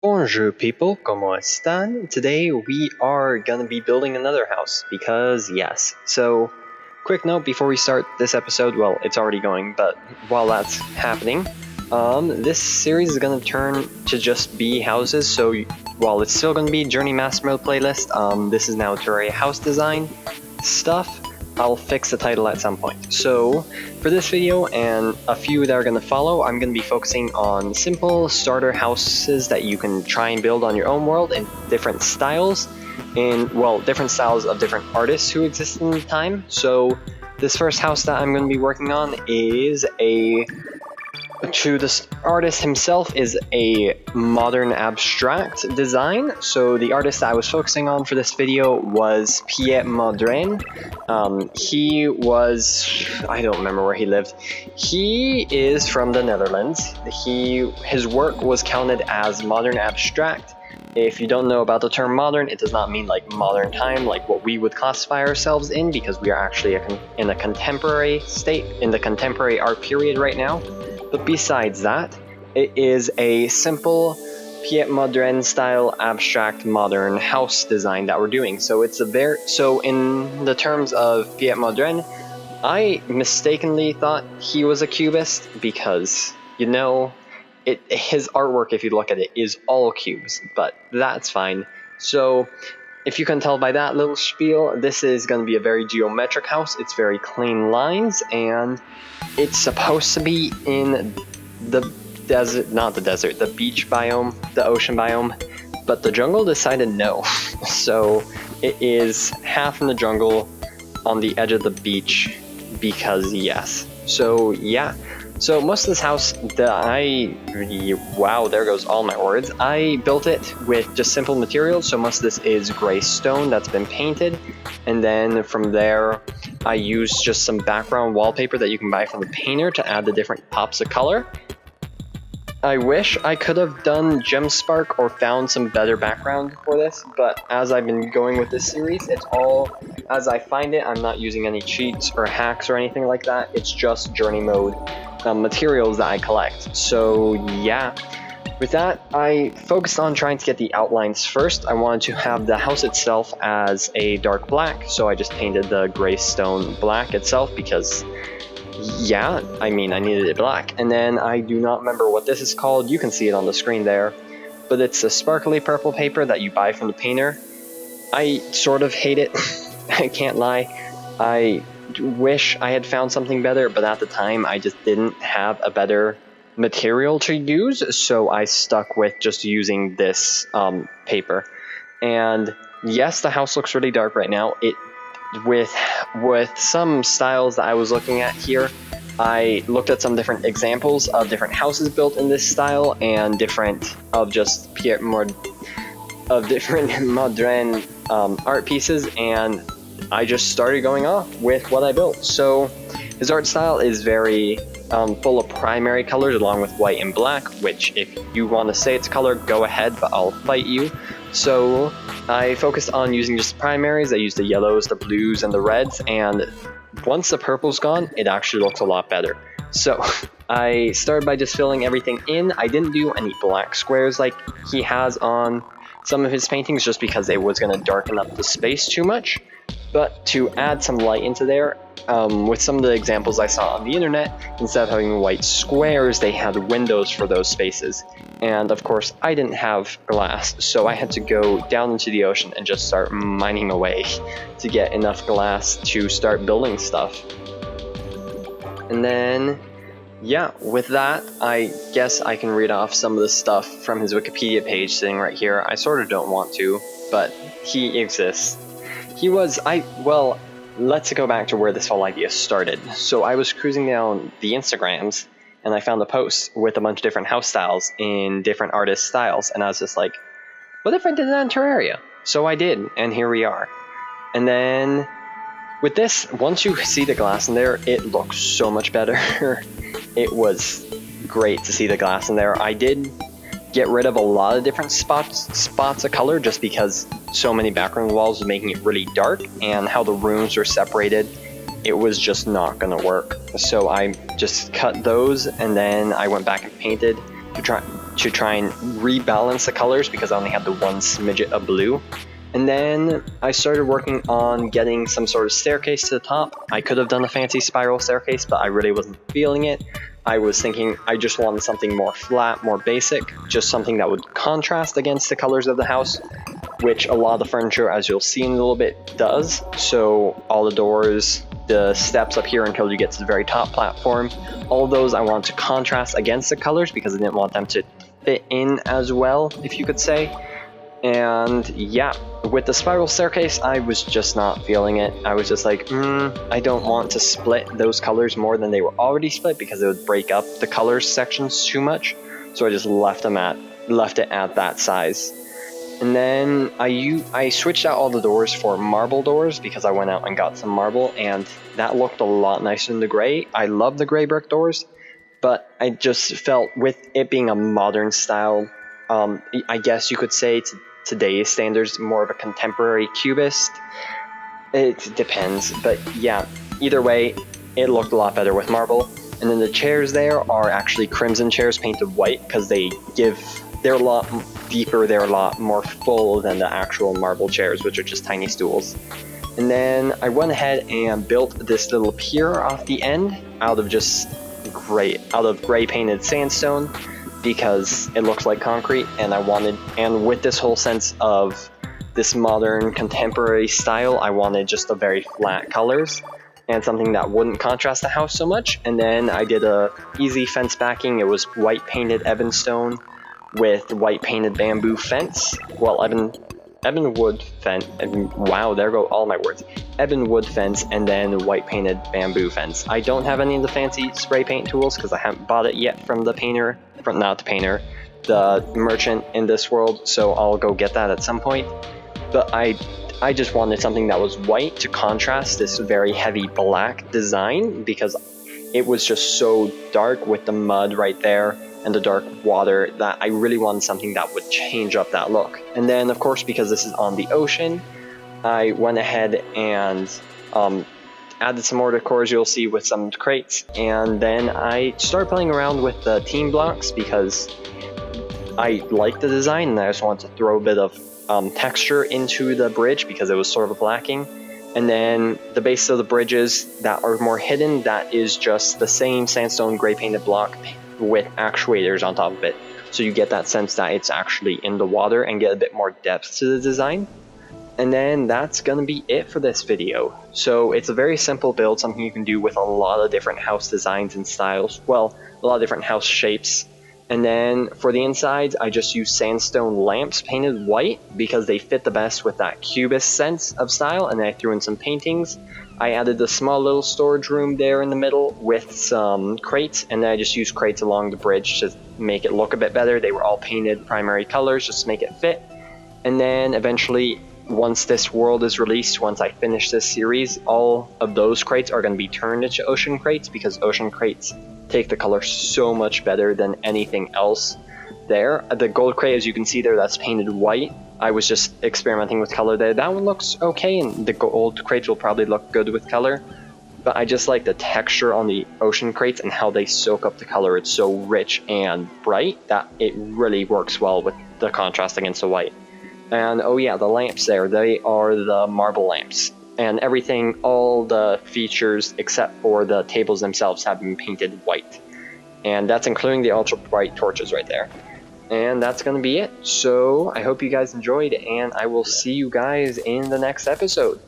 Bonjour people, ¿cómo están? Today we are gonna be building another house, because yes. So, quick note before we start this episode, well, it's already going, but while that's happening, this series is gonna turn to just be houses, so while it's still gonna be Journey Master Mode playlist, this is now Terraria house design stuff. I'll fix the title at some point. So, for this video and a few that are going to follow, I'm going to be focusing on simple starter houses that you can try and build on your own world in different styles, different styles of different artists who exist in the time. So, this first house that I'm going to be working on is to the artist himself is a modern abstract design. So the artist that I was focusing on for this video was Piet Mondrian. I don't remember where he lived. He is from the Netherlands. His work was counted as modern abstract. If you don't know about the term modern, it does not mean like modern time, like what we would classify ourselves in, because we are actually in a contemporary state, in the contemporary art period right now. But besides that, it is a simple Piet Mondrian style abstract modern house design that we're doing. So in the terms of Piet Mondrian, I mistakenly thought he was a cubist because, his artwork, if you look at it, is all cubes, but that's fine. So if you can tell by that little spiel, this is going to be a very geometric house. It's very clean lines, and it's supposed to be in the desert, not the desert, the beach biome, the ocean biome, but the jungle decided no. So it is half in the jungle on the edge of the beach, because yes. So yeah. So most of this house wow, there goes all my words. I built it with just simple materials, so most of this is gray stone that's been painted, and then from there I used just some background wallpaper that you can buy from the painter to add the different pops of color. I wish I could have done Gemspark or found some better background for this, but as I've been going with this series, it's all as I find it. I'm not using any cheats or hacks or anything like that. It's just journey mode materials that I collect. So yeah, with that, I focused on trying to get the outlines first. I wanted to have the house itself as a dark black, so I just painted the gray stone black itself because yeah, I needed it black. And then I do not remember what this is called. You can see it on the screen there, but it's a sparkly purple paper that you buy from the painter. I sort of hate it. I can't lie. I wish I had found something better, but at the time I just didn't have a better material to use, so I stuck with just using this paper. And yes, the house looks really dark right now. With some styles that I was looking at here, I looked at some different examples of different houses built in this style and different modern art pieces, and I just started going off with what I built. So his art style is very full of primary colors along with white and black, which if you want to say it's color, go ahead, but I'll fight you. So I focused on using just primaries. I used the yellows, the blues, and the reds, and once the purple's gone, it actually looks a lot better. So I started by just filling everything in. I didn't do any black squares like he has on some of his paintings, just because it was going to darken up the space too much. But to add some light into there, with some of the examples I saw on the internet, instead of having white squares, they had windows for those spaces. And of course, I didn't have glass, so I had to go down into the ocean and just start mining away to get enough glass to start building stuff. And then, yeah, with that, I guess I can read off some of the stuff from his Wikipedia page sitting right here. I sort of don't want to, but he exists. Let's go back to where this whole idea started. So I was cruising down the Instagrams, and I found a post with a bunch of different house styles in different artist styles, and I was just like, what if I did that in Terraria? So I did, and here we are. And then with this, once you see the glass in there, it looks so much better. It was great to see the glass in there. I did get rid of a lot of different spots of color, just because so many background walls was making it really dark, and how the rooms were separated, it was just not gonna work. So I just cut those, and then I went back and painted to try to try and rebalance the colors because I only had the one smidget of blue. And then I started working on getting some sort of staircase to the top. I could have done a fancy spiral staircase, but I really wasn't feeling it. I was thinking I just wanted something more flat, more basic, just something that would contrast against the colors of the house, which a lot of the furniture, as you'll see in a little bit, does. So all the doors, the steps up here until you get to the very top platform, all of those I wanted to contrast against the colors because I didn't want them to fit in as well, if you could say. And yeah, with the spiral staircase, I was just not feeling it. I was just like, I don't want to split those colors more than they were already split because it would break up the colors sections too much. So I just left it at that size. And then I switched out all the doors for marble doors because I went out and got some marble, and that looked a lot nicer than the gray. I love the gray brick doors, but I just felt with it being a modern style, I guess you could say to today's standards, more of a contemporary cubist. It depends, but yeah, either way, it looked a lot better with marble. And then the chairs there are actually crimson chairs painted white because they're a lot deeper, they're a lot more full than the actual marble chairs, which are just tiny stools. And then I went ahead and built this little pier off the end out of gray painted sandstone because it looks like concrete, and with this whole sense of this modern contemporary style, I wanted just a very flat colors and something that wouldn't contrast the house so much. And then I did a easy fence backing. It was white painted Ebenstone with white painted bamboo fence. Well, ebon wood fence, wow, there go all my words. Ebon wood fence, and then white painted bamboo fence. I don't have any of the fancy spray paint tools because I haven't bought it yet from the merchant in this world, so I'll go get that at some point. But I just wanted something that was white to contrast this very heavy black design because it was just so dark with the mud right there and the dark water that I really wanted something that would change up that look. And then, of course, because this is on the ocean, I went ahead and added some more decor, as you'll see, with some crates. And then I started playing around with the team blocks because I liked the design and I just wanted to throw a bit of texture into the bridge because it was sort of lacking. And then the base of the bridges that are more hidden, that is just the same sandstone gray painted block with actuators on top of it. So you get that sense that it's actually in the water and get a bit more depth to the design. And then that's gonna be it for this video. So it's a very simple build, something you can do with a lot of different house designs and styles. Well, a lot of different house shapes. And then for the insides, I just used sandstone lamps painted white because they fit the best with that cubist sense of style. And then I threw in some paintings. I added a small little storage room there in the middle with some crates, and then I just used crates along the bridge to make it look a bit better. They were all painted primary colors just to make it fit. And then eventually, once this world is released, once I finish this series, all of those crates are going to be turned into ocean crates because ocean crates take the color so much better than anything else there. The gold crate, as you can see there, that's painted white. I was just experimenting with color there. That one looks okay, and the gold crates will probably look good with color. But I just like the texture on the ocean crates and how they soak up the color. It's so rich and bright that it really works well with the contrast against the white. And oh yeah, the lamps there, they are the marble lamps. And everything, all the features except for the tables themselves have been painted white. And that's including the ultra bright torches right there. And that's going to be it. So I hope you guys enjoyed, and I will see you guys in the next episode.